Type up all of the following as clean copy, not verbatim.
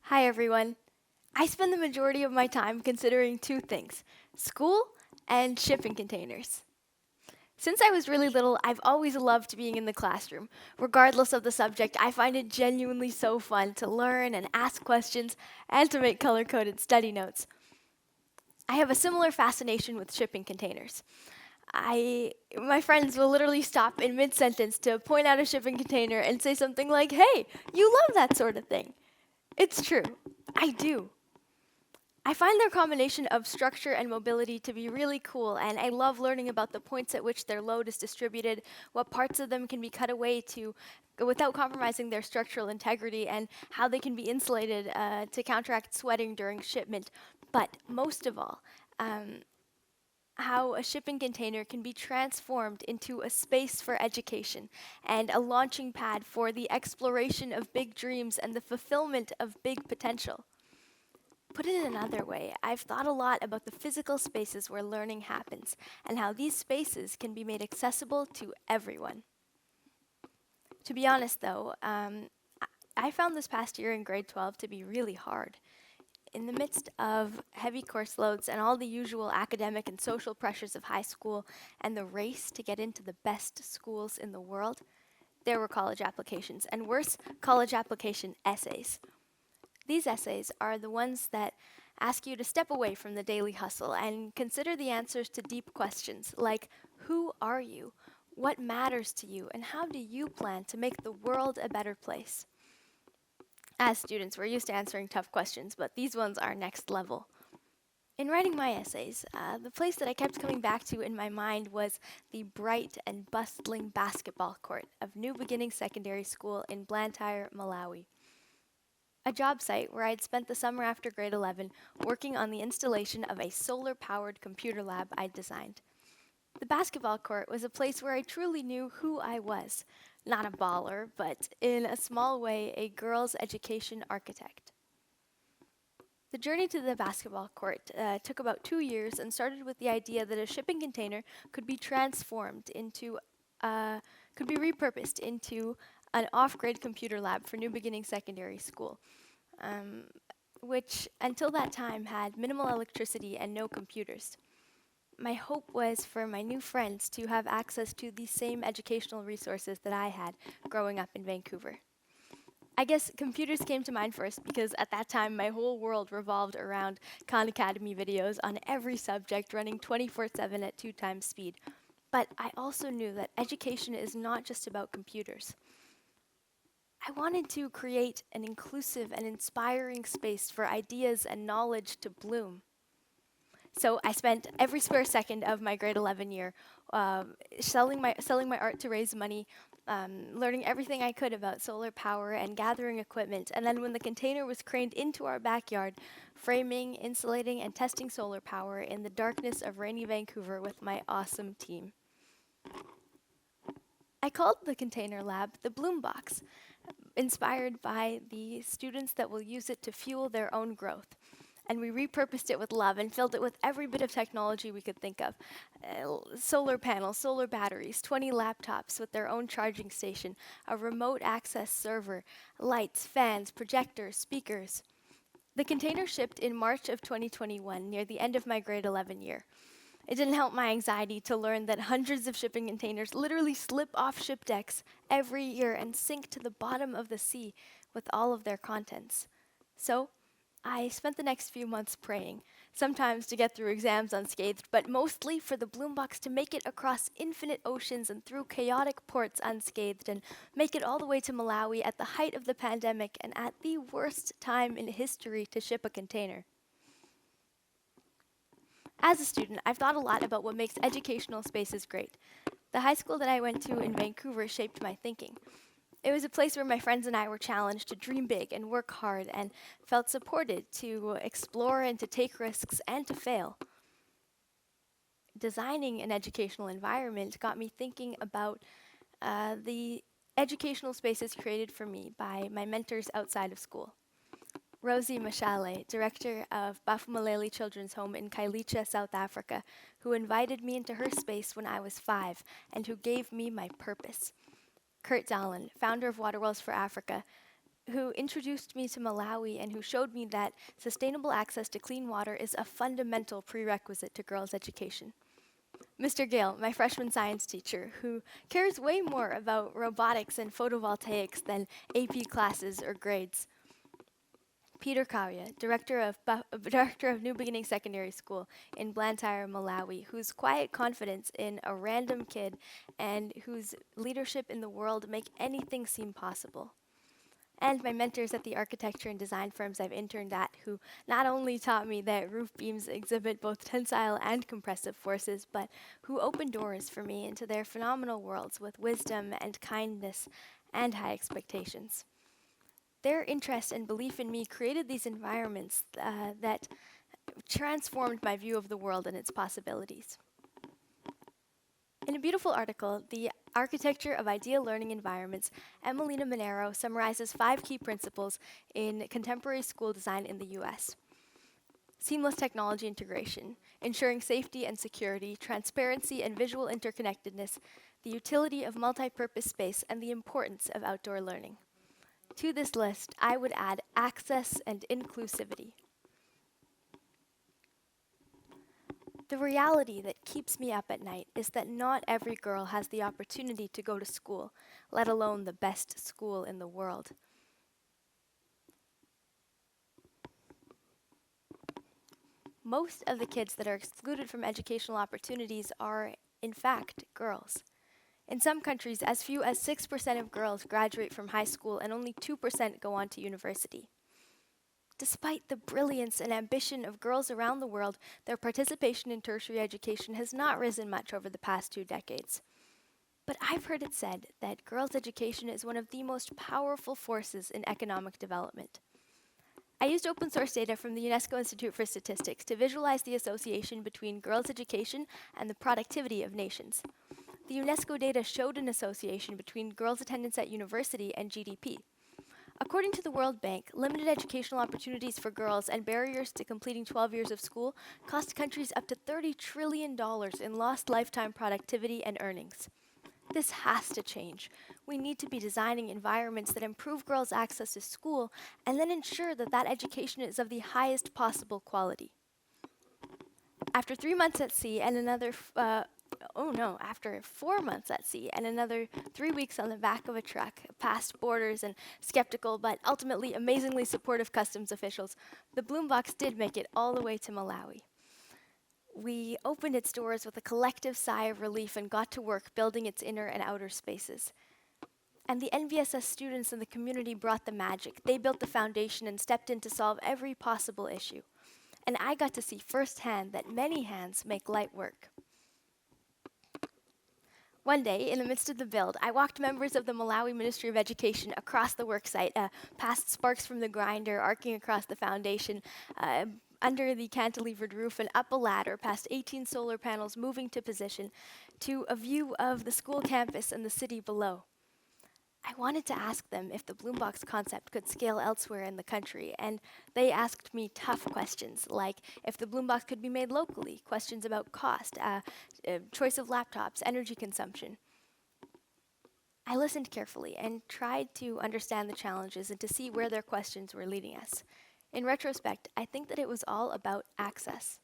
Hi, everyone. I spend the majority of my time considering two things: school and shipping containers. Since I was really little, I've always loved being in the classroom. Regardless of the subject, I find it genuinely so fun to learn and ask questions and to make color coded study notes. I have a similar fascination with shipping containers. My friends will literally stop in mid sentence to point out a shipping container and say something like, "Hey, you love that sort of thing." It's true. I do. I find their combination of structure and mobility to be really cool, and I love learning about the points at which their load is distributed, what parts of them can be cut away to without compromising their structural integrity, and how they can be insulated to counteract sweating during shipment. But most of all, um, how a shipping container can be transformed into a space for education and a launching pad for the exploration of big dreams and the fulfillment of big potential. Put it another way, I've thought a lot about the physical spaces where learning happens and how these spaces can be made accessible to everyone. To be honest, though, I found this past year in grade 12 to be really hard. In the midst of heavy course loads and all the usual academic and social pressures of high school and the race to get into the best schools in the world, there were college applications, and worse, college application essays. These essays are the ones that ask you to step away from the daily hustle and consider the answers to deep questions like, who are you? What matters to you? And how do you plan to make the world a better place? As students, we're used to answering tough questions, but these ones are next level. In writing my essays, the place that I kept coming back to in my mind was the bright and bustling basketball court of New Beginning Secondary School in Blantyre, Malawi, a job site where I'd spent the summer after grade 11 working on the installation of a solar powered computer lab I'd designed. The basketball court was a place where I truly knew who I was. Not a baller, but in a small way, a girls' education architect. The journey to the basketball court took about 2 years and started with the idea that a shipping container could be transformed into, could be repurposed into an off grid computer lab for New Beginning Secondary School, um, which until that time had minimal electricity and no computers. My hope was for my new friends to have access to the same educational resources that I had growing up in Vancouver. I guess computers came to mind first because at that time my whole world revolved around Khan Academy videos on every subject running 24/7 at 2 times speed. But I also knew that education is not just about computers. I wanted to create an inclusive and inspiring space for ideas and knowledge to bloom. So I spent every spare second of my grade 11 year selling my art to raise money, learning everything I could about solar power and gathering equipment. And then when the container was craned into our backyard, framing, insulating, and testing solar power in the darkness of rainy Vancouver with my awesome team. I called the container lab the Bloom Box, inspired by the students that will use it to fuel their own growth. And we repurposed it with love and filled it with every bit of technology we could think of: solar panels, solar batteries, 20 laptops with their own charging station, a remote access server, lights, fans, projectors, speakers. The container shipped in March of 2021, near the end of my grade 11 year. It didn't help my anxiety to learn that hundreds of shipping containers literally slip off ship decks every year and sink to the bottom of the sea with all of their contents. So, I spent the next few months praying, sometimes to get through exams unscathed, but mostly for the Bloombox to make it across infinite oceans and through chaotic ports unscathed and make it all the way to Malawi at the height of the pandemic and at the worst time in history to ship a container. As a student, I've thought a lot about what makes educational spaces great. The high school that I went to in Vancouver shaped my thinking. It was a place where my friends and I were challenged to dream big and work hard and felt supported to explore and to take risks and to fail. Designing an educational environment got me thinking about the educational spaces created for me by my mentors outside of school. Rosie Mashale, director of Bafumalele Children's Home in Kailicha, South Africa, who invited me into her space when I was 5 and who gave me my purpose. Kurt Dahlen, founder of Waterwells for Africa, who introduced me to Malawi and who showed me that sustainable access to clean water is a fundamental prerequisite to girls' education. Mr. Gale, my freshman science teacher, who cares way more about robotics and photovoltaics than AP classes or grades. Peter Kawya, director of New Beginning Secondary School in Blantyre, Malawi, whose quiet confidence in a random kid and whose leadership in the world make anything seem possible. And my mentors at the architecture and design firms I've interned at, who not only taught me that roof beams exhibit both tensile and compressive forces, but who opened doors for me into their phenomenal worlds with wisdom and kindness and high expectations. Their interest and belief in me created these environments that transformed my view of the world and its possibilities. In a beautiful article, The Architecture of Ideal Learning Environments, Emelina Monero summarizes 5 key principles in contemporary school design in the US. Seamless technology integration, ensuring safety and security, transparency and visual interconnectedness, the utility of multi-purpose space, and the importance of outdoor learning. To this list, I would add access and inclusivity. The reality that keeps me up at night is that not every girl has the opportunity to go to school, let alone the best school in the world. Most of the kids that are excluded from educational opportunities are, in fact, girls. In some countries, as few as 6% of girls graduate from high school and only 2% go on to university. Despite the brilliance and ambition of girls around the world, their participation in tertiary education has not risen much over the past 2 decades. But I've heard it said that girls' education is one of the most powerful forces in economic development. I used open source data from the UNESCO Institute for Statistics to visualize the association between girls' education and the productivity of nations. The UNESCO data showed an association between girls' attendance at university and GDP. According to the World Bank, limited educational opportunities for girls and barriers to completing 12 years of school cost countries up to $30 trillion in lost lifetime productivity and earnings. This has to change. We need to be designing environments that improve girls' access to school and then ensure that that education is of the highest possible quality. After 3 months at sea and after 4 months at sea and another 3 weeks on the back of a truck, past borders and skeptical but ultimately amazingly supportive customs officials, the Bloombox did make it all the way to Malawi. We opened its doors with a collective sigh of relief and got to work building its inner and outer spaces. And the NVSS students in the community brought the magic. They built the foundation and stepped in to solve every possible issue. And I got to see firsthand that many hands make light work. One day, in the midst of the build, I walked members of the Malawi Ministry of Education across the worksite, past sparks from the grinder arcing across the foundation, under the cantilevered roof and up a ladder past 18 solar panels moving to position, to a view of the school campus and the city below. I wanted to ask them if the Bloombox concept could scale elsewhere in the country, and they asked me tough questions, like if the Bloombox could be made locally, questions about cost, choice of laptops, energy consumption. I listened carefully and tried to understand the challenges and to see where their questions were leading us. In retrospect, I think that it was all about access.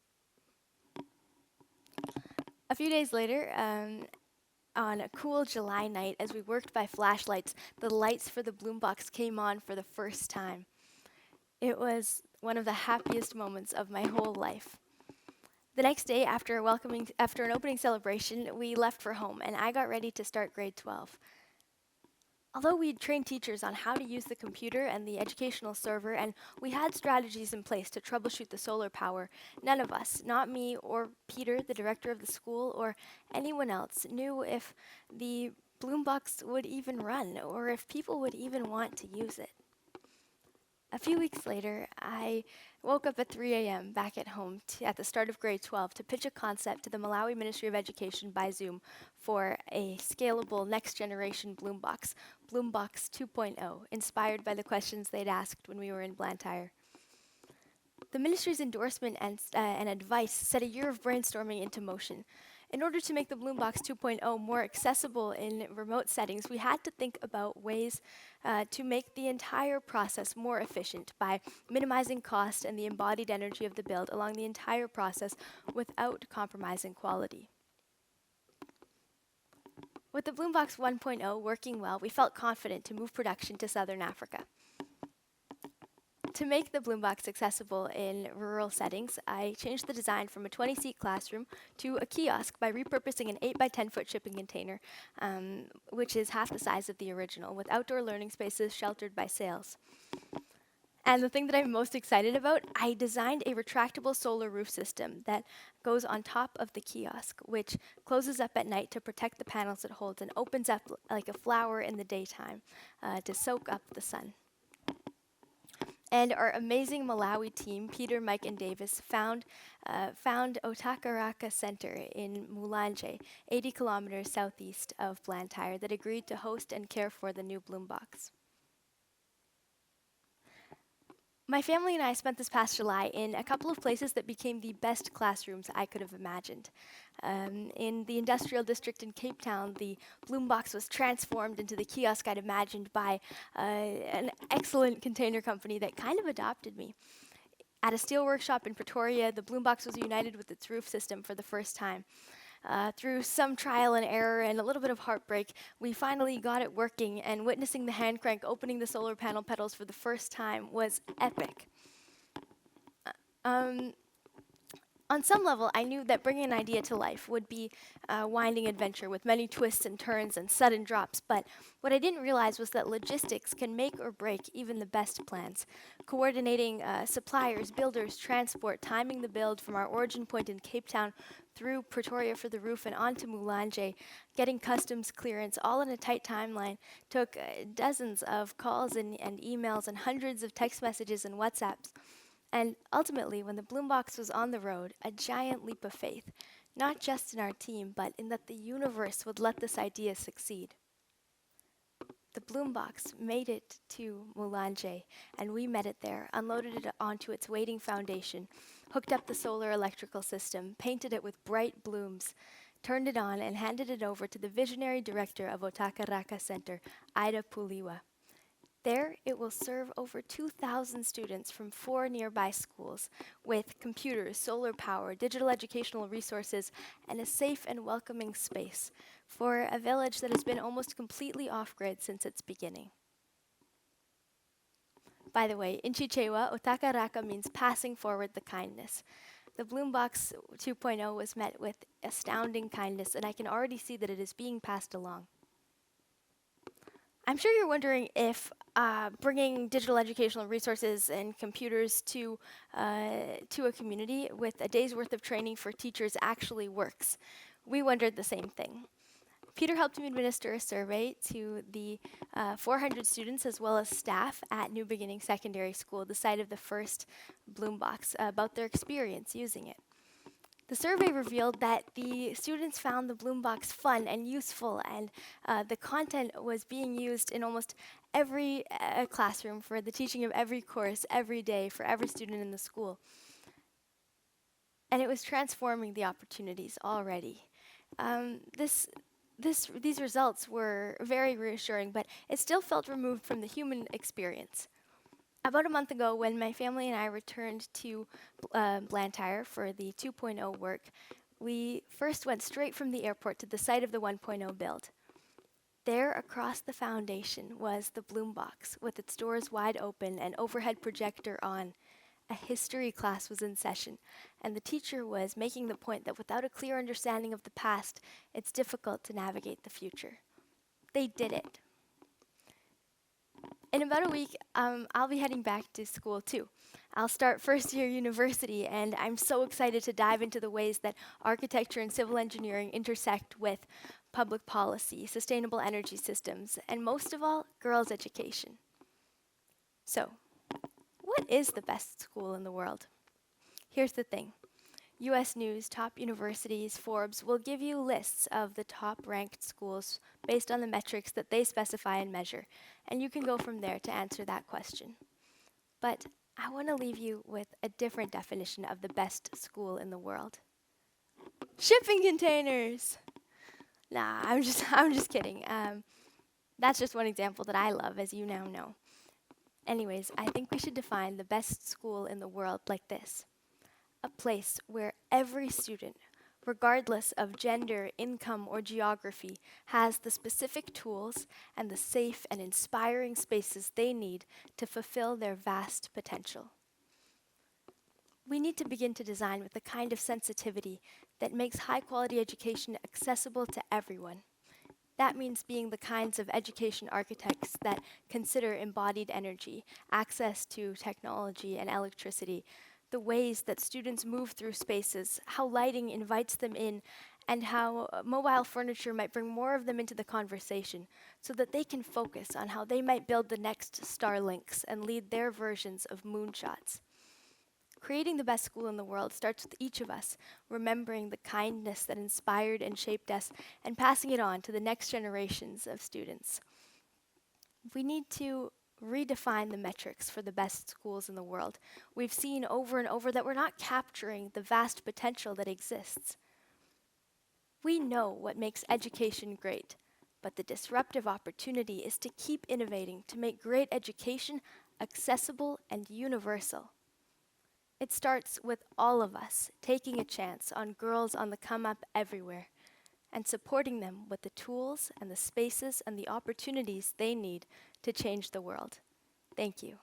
A few days later, on a cool July night, as we worked by flashlights, the lights for the Bloombox came on for the first time. It was one of the happiest moments of my whole life. The next day, after an opening celebration, we left for home, and I got ready to start grade 12. Although we'd trained teachers on how to use the computer and the educational server, and we had strategies in place to troubleshoot the solar power, none of us, not me or Peter, the director of the school, or anyone else, knew if the Bloombox would even run, or if people would even want to use it. A few weeks later, I woke up at 3 a.m. back at home at the start of grade 12 to pitch a concept to the Malawi Ministry of Education by Zoom for a scalable next-generation Bloombox, Bloombox 2.0, inspired by the questions they'd asked when we were in Blantyre. The ministry's endorsement and advice set a year of brainstorming into motion. In order to make the Bloombox 2.0 more accessible in remote settings, we had to think about ways to make the entire process more efficient by minimizing cost and the embodied energy of the build along the entire process without compromising quality. With the Bloombox 1.0 working well, we felt confident to move production to Southern Africa. To make the Bloombox accessible in rural settings, I changed the design from a 20-seat classroom to a kiosk by repurposing an 8 by 10-foot shipping container, which is half the size of the original, with outdoor learning spaces sheltered by sails. And the thing that I'm most excited about, I designed a retractable solar roof system that goes on top of the kiosk, which closes up at night to protect the panels it holds and opens up like a flower in the daytime to soak up the sun. And our amazing Malawi team, Peter, Mike, and Davis, found Otakaraka Center in Mulanje, 80 kilometers southeast of Blantyre, that agreed to host and care for the new Bloombox. My family and I spent this past July in a couple of places that became the best classrooms I could have imagined. In the industrial district in Cape Town, the Bloombox was transformed into the kiosk I'd imagined by an excellent container company that kind of adopted me. At a steel workshop in Pretoria, the Bloombox was united with its roof system for the first time. Through some trial and error and a little bit of heartbreak, we finally got it working, and witnessing the hand crank opening the solar panel petals for the first time was epic. On some level, I knew that bringing an idea to life would be a winding adventure with many twists and turns and sudden drops, but what I didn't realize was that logistics can make or break even the best plans. Coordinating suppliers, builders, transport, timing the build from our origin point in Cape Town through Pretoria for the roof and onto Mulanje, getting customs clearance, all in a tight timeline, took dozens of calls and emails and hundreds of text messages and WhatsApps. And ultimately, when the Bloombox was on the road, a giant leap of faith, not just in our team, but in that the universe would let this idea succeed. The Bloombox made it to Mulanje, and we met it there, unloaded it onto its waiting foundation, hooked up the solar electrical system, painted it with bright blooms, turned it on, and handed it over to the visionary director of Otakaraka Center, Ida Puliwa. There, it will serve over 2,000 students from 4 nearby schools with computers, solar power, digital educational resources, and a safe and welcoming space for a village that has been almost completely off-grid since its beginning. By the way, in Chichewa, Otakaraka means passing forward the kindness. The Bloombox 2.0 was met with astounding kindness, and I can already see that it is being passed along. I'm sure you're wondering if bringing digital educational resources and computers to a community with a day's worth of training for teachers actually works. We wondered the same thing. Peter helped me administer a survey to the 400 students as well as staff at New Beginning Secondary School, the site of the first Bloombox, about their experience using it. The survey revealed that the students found the Bloombox fun and useful, and the content was being used in almost every classroom for the teaching of every course, every day, for every student in the school. And it was transforming the opportunities already. These results were very reassuring, but it still felt removed from the human experience. About a month ago, when my family and I returned to Blantyre for the 2.0 work, we first went straight from the airport to the site of the 1.0 build. There, across the foundation, was the Bloombox, with its doors wide open and overhead projector on. A history class was in session, and the teacher was making the point that without a clear understanding of the past, it's difficult to navigate the future. They did it. In about a week, I'll be heading back to school too. I'll start first year university, and I'm so excited to dive into the ways that architecture and civil engineering intersect with public policy, sustainable energy systems, and most of all, girls' education. So, what is the best school in the world? Here's the thing. US News, top universities, Forbes will give you lists of the top-ranked schools based on the metrics that they specify and measure, and you can go from there to answer that question. But I want to leave you with a different definition of the best school in the world. Shipping containers. Nah, I'm just kidding. That's just one example that I love, as you now know. Anyways, I think we should define the best school in the world like this: a place where every student, regardless of gender, income, or geography, has the specific tools and the safe and inspiring spaces they need to fulfill their vast potential. We need to begin to design with the kind of sensitivity that makes high quality education accessible to everyone. That means being the kinds of education architects that consider embodied energy, access to technology and electricity, the ways that students move through spaces, how lighting invites them in, and how mobile furniture might bring more of them into the conversation so that they can focus on how they might build the next Starlinks and lead their versions of moonshots. Creating the best school in the world starts with each of us remembering the kindness that inspired and shaped us and passing it on to the next generations of students. We need to redefine the metrics for the best schools in the world. We've seen over and over that we're not capturing the vast potential that exists. We know what makes education great, but the disruptive opportunity is to keep innovating to make great education accessible and universal. It starts with all of us taking a chance on girls on the come up everywhere and supporting them with the tools and the spaces and the opportunities they need to change the world. Thank you.